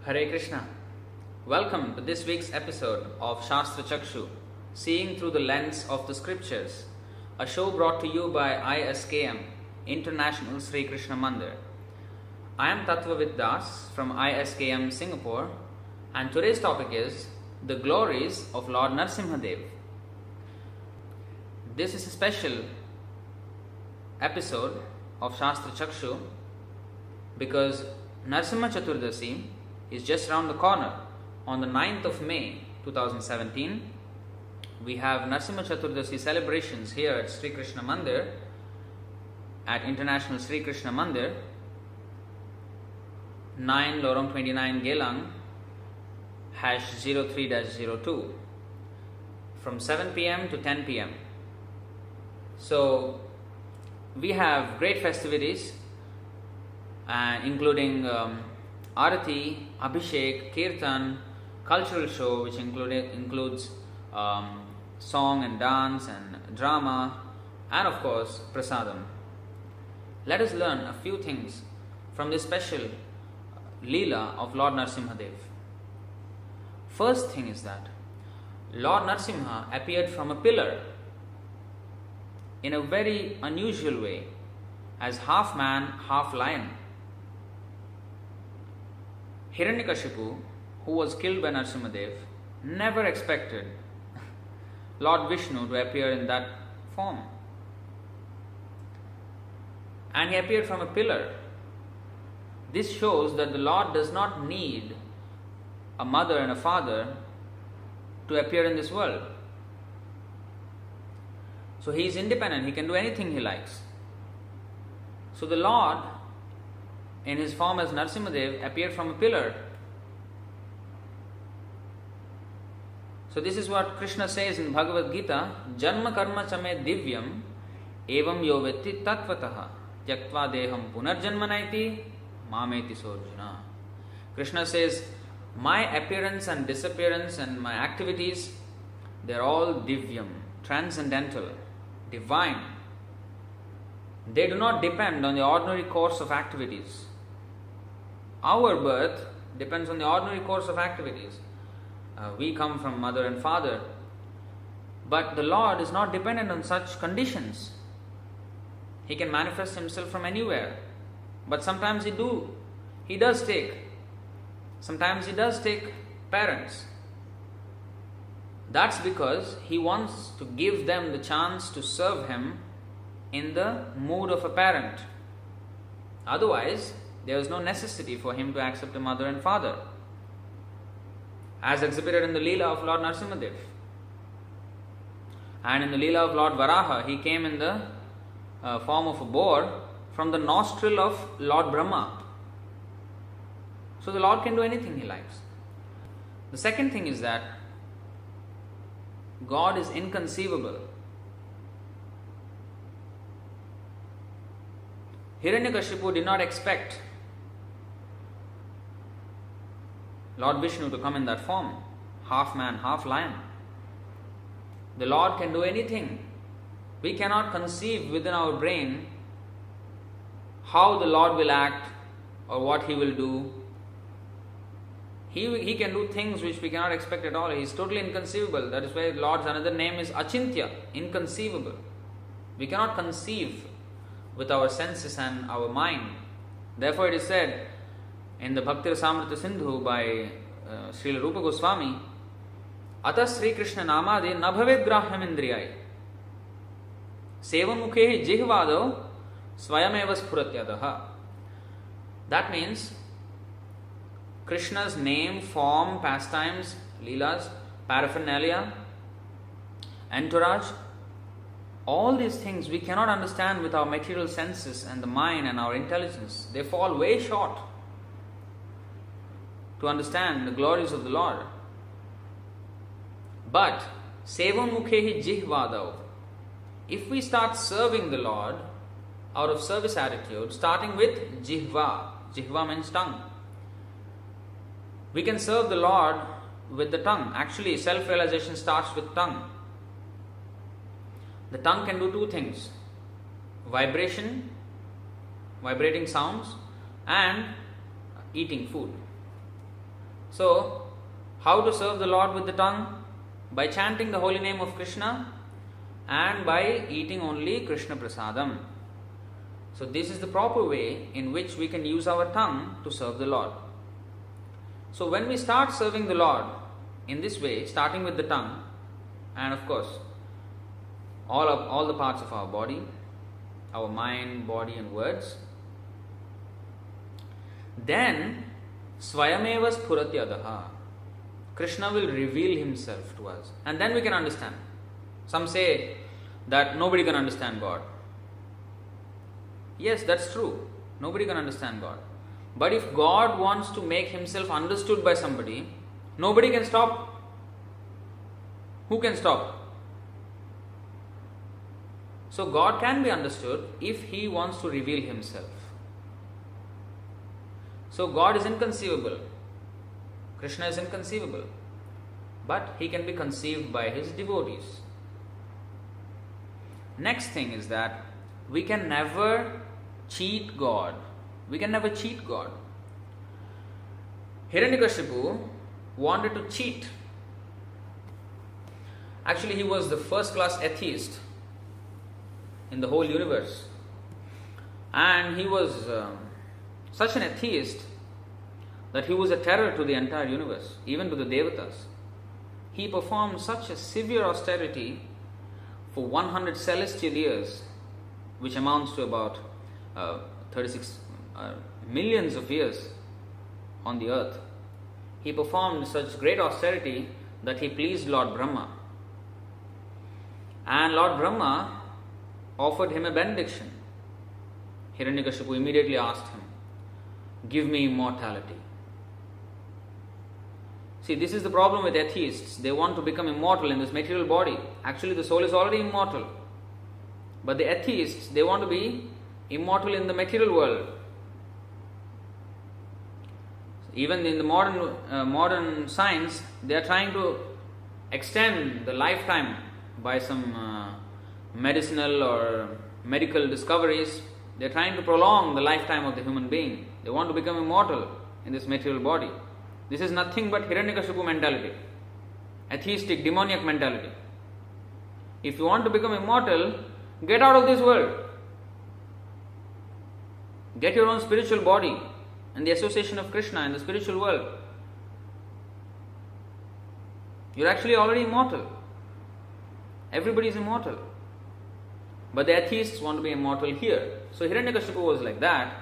Hare Krishna. Welcome to this week's episode of Śāstra-cakṣu, Seeing Through the Lens of the Scriptures, a show brought to you by ISKM, International Sri Krishna Mandir. I am Tattvavit from ISKM Singapore, and today's topic is the Glories of Lord Nṛsiṁhadeva. This is a special episode of Śāstra-cakṣu because Nṛsiṁha is just around the corner. On the 9th of May 2017, we have Nṛsiṁha celebrations here at Sri Krishna Mandir, at International Sri Krishna Mandir, 9 Lorong 29 Gelang, #03-02, from 7 p.m. to 10 p.m. So, we have great festivities, including Arati, Abhishek, Kirtan, cultural show which includes song and dance and drama, and of course prasadam. Let us learn a few things from this special Leela of Lord Nṛsiṁhadeva. First thing is that Lord Nṛsiṁha appeared from a pillar in a very unusual way, as half man, half lion. Hiranyakashipu, who was killed by Nṛsiṁhadeva, never expected Lord Vishnu to appear in that form. And he appeared from a pillar. This shows that the Lord does not need a mother and a father to appear in this world. So he is independent, he can do anything he likes. So the Lord, in his form as Nṛsiṁhadeva, appeared from a pillar. So this is what Krishna says in Bhagavad Gita, Janma karma chame divyam evam yo vetti tattvataha tyaktva deham punarjanmanaiti mameti sorjuna. Krishna says, my appearance and disappearance and my activities, they are all divyam, transcendental, divine. They do not depend on the ordinary course of activities. Our birth depends on the ordinary course of activities. We come from mother and father. But the Lord is not dependent on such conditions. He can manifest himself from anywhere. But sometimes he does take parents. That's because he wants to give them the chance to serve him in the mood of a parent. Otherwise, there is no necessity for him to accept a mother and father, as exhibited in the Leela of Lord Nṛsiṁhadeva. And in the Leela of Lord Varaha, he came in the form of a boar from the nostril of Lord Brahma. So the Lord can do anything he likes. The second thing is that God is inconceivable. Hiranyakashipu did not expect Lord Vishnu to come in that form, half man, half lion. The Lord can do anything. We cannot conceive within our brain how the Lord will act or what he will do. He can do things which we cannot expect at all. He is totally inconceivable. That is why the Lord's another name is Achintya, inconceivable. We cannot conceive with our senses and our mind. Therefore it is said in the Bhaktivedanta Swami Prabhupāda by Śrīla Rupa Goswami, Ata Śrī Krishna Namade na bhavet grahyam indriyai sevamukhe jihvado swayameva spuratyadaha. That means Krishna's name, form, pastimes, leelas, paraphernalia, entourage, all these things we cannot understand with our material senses and the mind and our intelligence. They fall way short to understand the glories of the Lord. But sevam mukhehi jihvadav, if we start serving the Lord out of service attitude, starting with jihva means tongue, we can serve the Lord with the tongue. Actually, self-realization starts with tongue. The tongue can do two things: vibration, vibrating sounds, and eating food. So, how to serve the Lord with the tongue? By chanting the holy name of Krishna and by eating only Krishna prasadam. So this is the proper way in which we can use our tongue to serve the Lord. So when we start serving the Lord in this way, starting with the tongue, and of course, all the parts of our body, our mind, body and words, then Swayameva Spuratyadaha, Krishna will reveal himself to us. And then we can understand. Some say that nobody can understand God. Yes, that's true. Nobody can understand God. But if God wants to make himself understood by somebody, nobody can stop. Who can stop? So God can be understood if he wants to reveal himself. So God is inconceivable. Krishna is inconceivable. But he can be conceived by his devotees. Next thing is that we can never cheat God. We can never cheat God. Hiranyakashipu wanted to cheat. Actually, he was the first class atheist in the whole universe. And he was such an atheist that he was a terror to the entire universe, even to the devatas. He performed such a severe austerity for 100 celestial years, which amounts to about 36 millions of years on the earth. He performed such great austerity that he pleased Lord Brahma. And Lord Brahma offered him a benediction. Hiranyakashipu immediately asked him, "Give me immortality." See, this is the problem with atheists. They want to become immortal in this material body. Actually, the soul is already immortal. But the atheists, they want to be immortal in the material world. Even in the modern science, they are trying to extend the lifetime by some medicinal or medical discoveries. They are trying to prolong the lifetime of the human being. They want to become immortal in this material body. This is nothing but Hiranyakashipu mentality, atheistic, demoniac mentality. If you want to become immortal, get out of this world. Get your own spiritual body and the association of Krishna in the spiritual world. You're actually already immortal. Everybody is immortal. But the atheists want to be immortal here. So Hiranyakashipu was like that,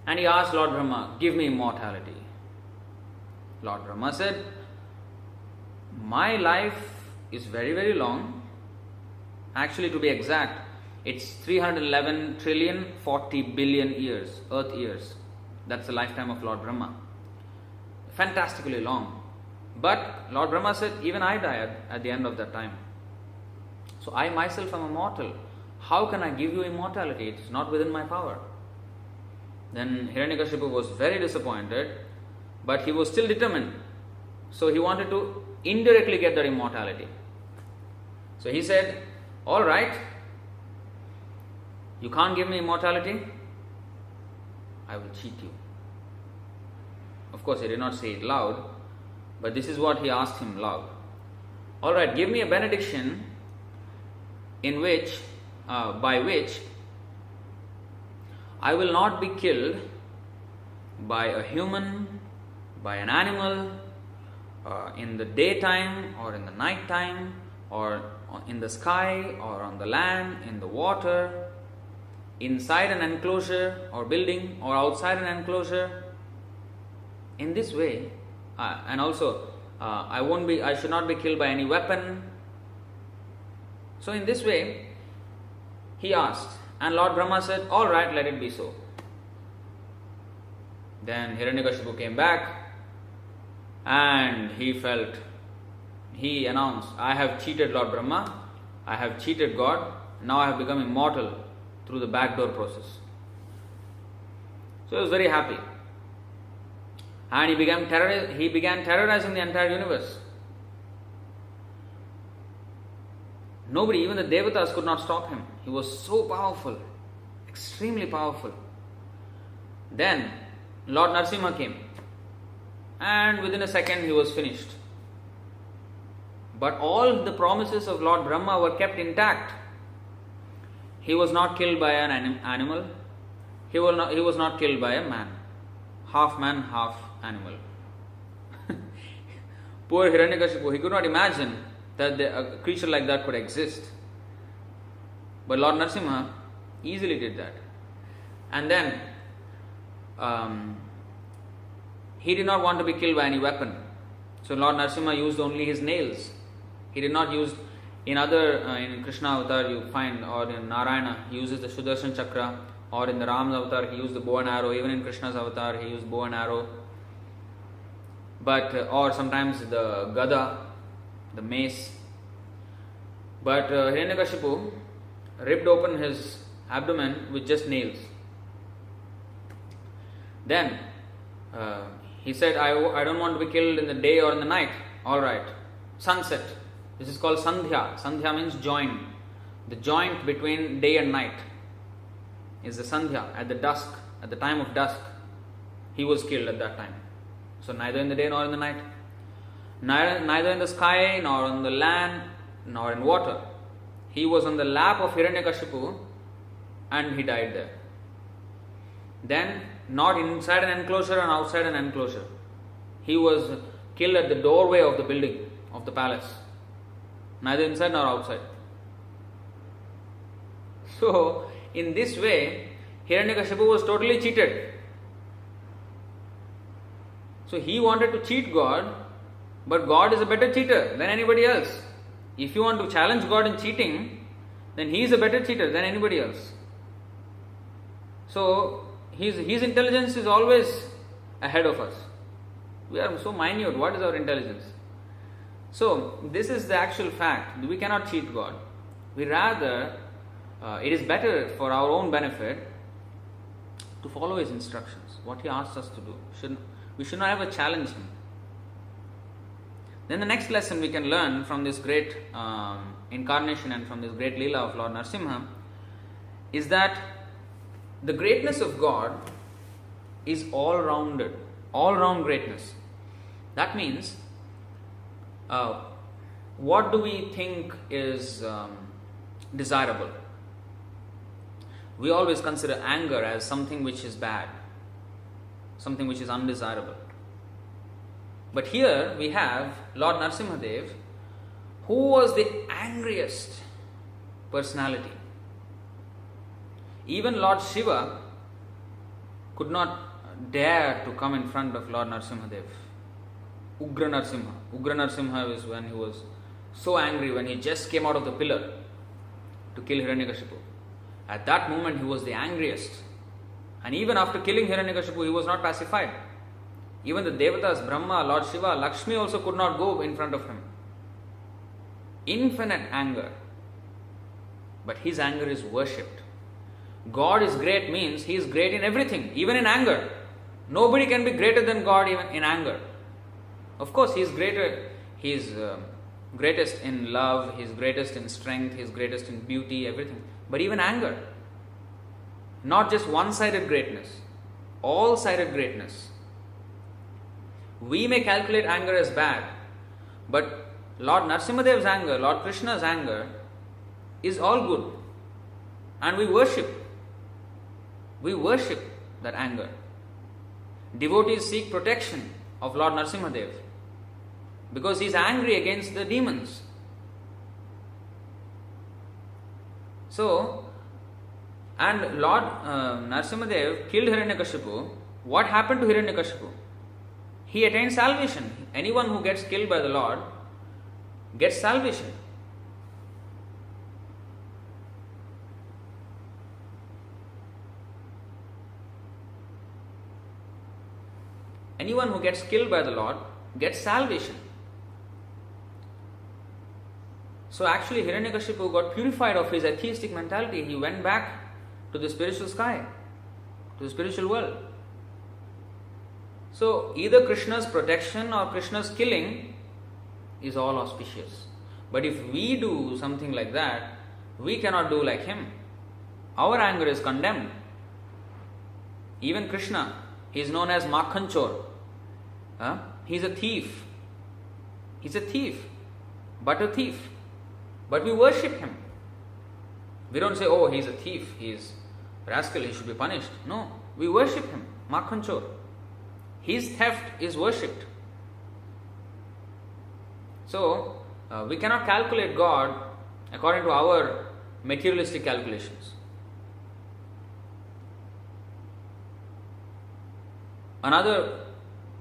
and he asked Lord Brahma, "Give me immortality." Lord Brahma said, "My life is very, very long. Actually, to be exact, it's 311 trillion 40 billion years, earth years. That's the lifetime of Lord Brahma. Fantastically long. But Lord Brahma said, even I die at the end of that time. So I myself am immortal. How can I give you immortality? It's not within my power." Then Hiranyakashipu was very disappointed, but he was still determined. So he wanted to indirectly get that immortality. So he said, "All right, you can't give me immortality, I will cheat you." Of course, he did not say it loud, but this is what he asked him loud. "All right, give me a benediction in which, by which I will not be killed by a human, by an animal, in the daytime or in the night time, or in the sky or on the land, in the water, inside an enclosure or building or outside an enclosure. In this way, and also I should not be killed by any weapon." So in this way, he asked, and Lord Brahma said, "All right, let it be so." Then Hiranyakashipu came back, and he announced, "I have cheated Lord Brahma, I have cheated God, now I have become immortal through the backdoor process." So he was very happy. And he began terrorizing the entire universe. Nobody, even the devatas, could not stop him. He was so powerful, extremely powerful. Then Lord Nṛsiṁha came, and within a second he was finished. But all the promises of Lord Brahma were kept intact. He was not killed by an animal. He was not killed by a man, half animal. Poor Hiranyakashipu, he could not imagine that a creature like that could exist. But Lord Nṛsiṁha easily did that. And then he did not want to be killed by any weapon. So Lord Nṛsiṁha used only his nails. He did not use, in Krishna avatar you find, or in Narayana he uses the Sudarshan Chakra, or in the Ram's avatar he used the bow and arrow. Even in Krishna's avatar he used bow and arrow. But or sometimes the Gada, the mace. But Hiranyakashipu ripped open his abdomen with just nails. Then he said, I don't want to be killed in the day or in the night. Alright, sunset. This is called Sandhya. Sandhya means joint. The joint between day and night is the Sandhya, at the dusk, at the time of dusk. He was killed at that time. So neither in the day nor in the night. Neither in the sky, nor on the land, nor in water. He was on the lap of Hiranyakashipu and he died there. Then, not inside an enclosure and outside an enclosure. He was killed at the doorway of the building, of the palace. Neither inside nor outside. So, in this way, Hiranyakashipu was totally cheated. So he wanted to cheat God, but God is a better cheater than anybody else. If you want to challenge God in cheating, then he is a better cheater than anybody else. So his intelligence is always ahead of us. We are so minute. What is our intelligence? So this is the actual fact. We cannot cheat God. We rather, it is better for our own benefit to follow his instructions, what he asks us to do. We should not ever challenge him. Then the next lesson we can learn from this great incarnation and from this great Leela of Lord Nṛsiṁha is that the greatness of God is all-rounded, all-round greatness. That means, what do we think is desirable? We always consider anger as something which is bad, something which is undesirable. But here we have Lord Nṛsiṁhadeva, who was the angriest personality. Even Lord Shiva could not dare to come in front of Lord Nṛsiṁhadeva. Ugra Nṛsiṁha. Ugra Nṛsiṁha is when he was so angry, when he just came out of the pillar to kill Hiranyakashipu. At that moment he was the angriest. And even after killing Hiranyakashipu, he was not pacified. Even the Devatas, Brahma, Lord Shiva, Lakshmi also could not go in front of him. Infinite anger. But his anger is worshipped. God is great means he is great in everything, even in anger. Nobody can be greater than God even in anger. Of course, he is greater. He is greatest in love, he is greatest in strength, he is greatest in beauty, everything. But even anger. Not just one-sided greatness, all-sided greatness. We may calculate anger as bad, but Lord Nṛsiṁhadeva's anger, Lord Krishna's anger is all good. And we worship that anger. Devotees seek protection of Lord Nṛsiṁhadeva because he is angry against the demons. So, and Lord Nṛsiṁhadeva killed Hiranyakashipu. What happened to Hiranyakashipu? He attained salvation. Anyone who gets killed by the Lord gets salvation. Anyone who gets killed by the Lord gets salvation. So actually Hiranyakashipu got purified of his atheistic mentality. He went back to the spiritual sky, to the spiritual world. So either Krishna's protection or Krishna's killing is all auspicious. But if we do something like that, we cannot do like him. Our anger is condemned. Even Krishna, he is known as Makhanchor. He's a thief. He's a thief, but a thief. But we worship him. We don't say, oh, he's a thief, he's rascal, he should be punished. No, we worship him. Makhanchor. His theft is worshipped. So, we cannot calculate God according to our materialistic calculations. Another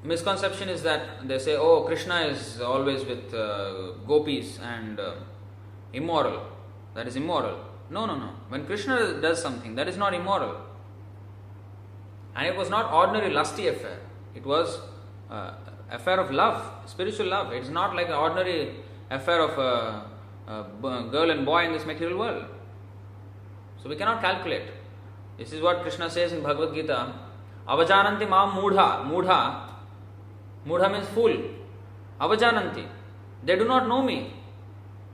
misconception is that they say, oh, Krishna is always with gopis and immoral. That is immoral. No. When Krishna does something, that is not immoral. And it was not ordinary lusty affair. It was affair of love, spiritual love. It is not like an ordinary affair of a girl and boy in this material world. So we cannot calculate. This is what Krishna says in Bhagavad Gita. Avajananti mam mudha. Mudha means fool. Avajananti. They do not know me.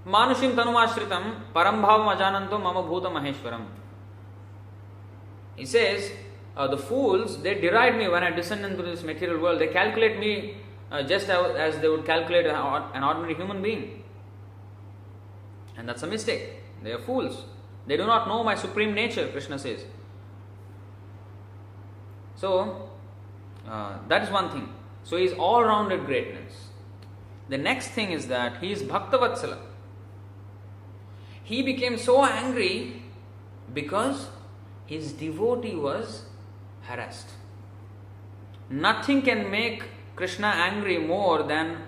Manushim tanumashritam parambhavam ajananto mama bhuta maheshwaram. He says, the fools, they deride me when I descend into this material world. They calculate me just as they would calculate an ordinary human being. And that's a mistake. They are fools. They do not know my supreme nature, Krishna says. So, that is one thing. So, he is all-rounded greatness. The next thing is that he is Bhaktavatsala. He became so angry because his devotee was harassed. Nothing can make Krishna angry more than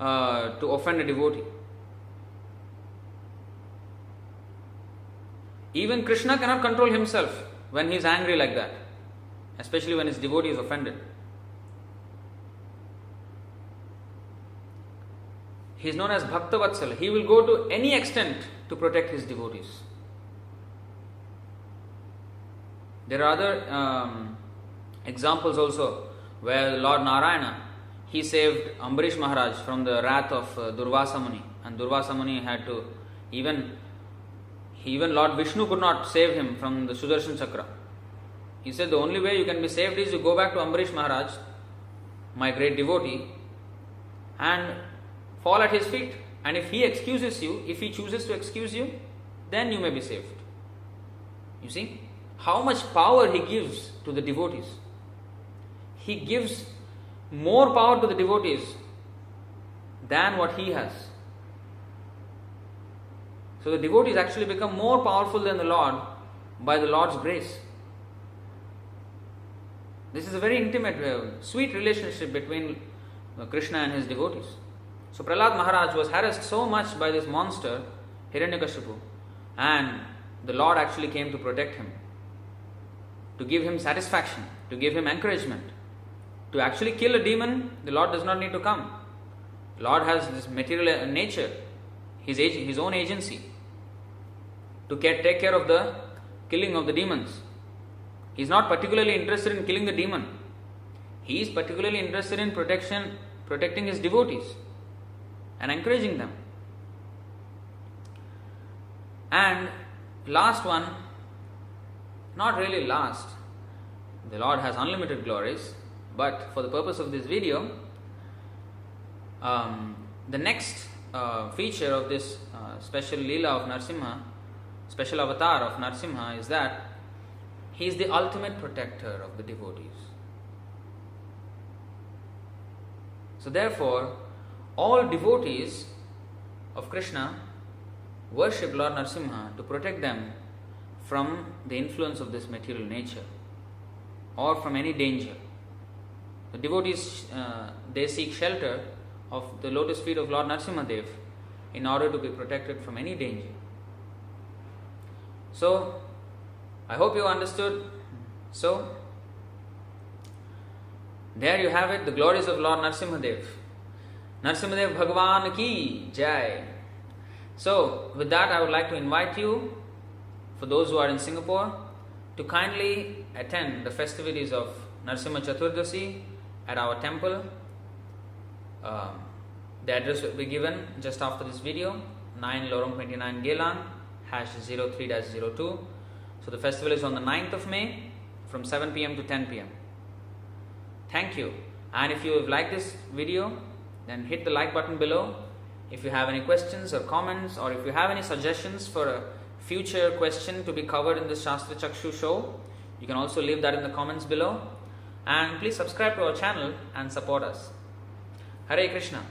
to offend a devotee. Even Krishna cannot control himself when he is angry like that, especially when his devotee is offended. He is known as Bhaktavatsala. He will go to any extent to protect his devotees. There are other examples also where Lord Narayana, he saved Ambarish Maharaj from the wrath of Durvasa Muni, and Durvasa Muni had to, even Lord Vishnu could not save him from the Sudarshan Chakra. He said the only way you can be saved is you go back to Ambarish Maharaj, my great devotee, and fall at his feet. And if he excuses you, if he chooses to excuse you, then you may be saved. You see how much power he gives to the devotees. He gives more power to the devotees than what he has. So the devotees actually become more powerful than the Lord by the Lord's grace. This is a very intimate, sweet relationship between Krishna and his devotees. So Prahlad Maharaj was harassed so much by this monster, Hiranyakashipu, and the Lord actually came to protect him, to give him satisfaction, to give him encouragement. To actually kill a demon, the Lord does not need to come. The Lord has this material nature, his own agency, to take care of the killing of the demons. He is not particularly interested in killing the demon. He is particularly interested in protecting his devotees and encouraging them. And last one, not really last, the Lord has unlimited glories, but for the purpose of this video, the next feature of this special Leela of Nṛsiṁha, special avatar of Nṛsiṁha, is that he is the ultimate protector of the devotees. So therefore, all devotees of Krishna worship Lord Nṛsiṁha to protect them from the influence of this material nature or from any danger. The devotees, they seek shelter of the lotus feet of Lord Nṛsiṁhadeva in order to be protected from any danger. So, I hope you understood. So, there you have it, the glories of Lord Nṛsiṁhadeva. Nṛsiṁhadeva Bhagavan ki Jaya. So, with that, I would like to invite you, for those who are in Singapore, to kindly attend the festivities of Nṛsiṁha Chaturdasi at our temple. The address will be given just after this video, 9 Lorong 29 Geylang, #03-02. So the festival is on the 9th of May from 7 p.m. to 10 p.m. Thank you. And if you have liked this video, then hit the like button below. If you have any questions or comments, or if you have any suggestions for a future question to be covered in this Śāstra-cakṣu show, you can also leave that in the comments below. And please subscribe to our channel and support us. Hare Krishna.